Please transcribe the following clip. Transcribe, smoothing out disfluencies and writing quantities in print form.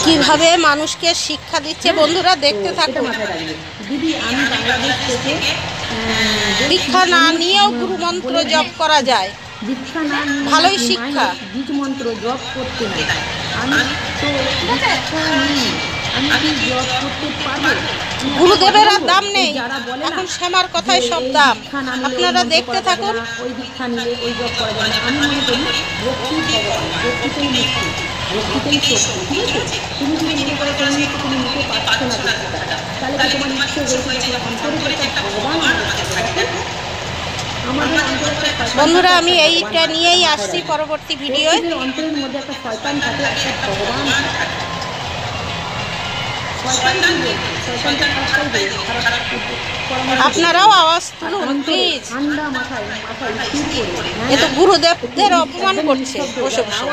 কিভাবে মানুষকে শিক্ষা দিচ্ছে বন্ধুরা, দেখতে থাকুন। দিদি আমি বাংলাদেশ থেকে দীক্ষা না নিয়েও গুরু মন্ত্র জপ করা যায়, দীক্ষা না নিয়ে ভালোই শিক্ষা। বীজ মন্ত্র জপ করতে নাই, আমি তো দীক্ষা নিই, আমি কি জপ করতে পারবো? গুরুদেবের আর দাম নেই, এখন শ্যামার কথায় সব দাম। আপনারা দেখতে থাকুন। ওই দীক্ষা নিলে ওই জপ করা যায় না। আমি মনে করি ভক্তি ভগবান, ভক্তিতেই মুক্তি, ভক্তিতেই শক্তি। ঠিক আছে, তুমি যদি মনে করো তুমি নিতে পারছো না দীক্ষাটা, তাহলে কি তোমার ইচ্ছে হয়েছে অন্তরে একটা ভগবান বন্ধুরা, আমি এইটা নিয়েই আসছি পরবর্তী ভিডিও। অন্তরের মধ্যে একটা শয়তান থাকে, একটা ভগবান থাকে। আপনারাও আওয়াজ তুলুন প্লিজ। ঠান্ডা মাথায় মাথায় স্থির করে, এ তো গুরুদেবদের অপমান করছে বসে বসে।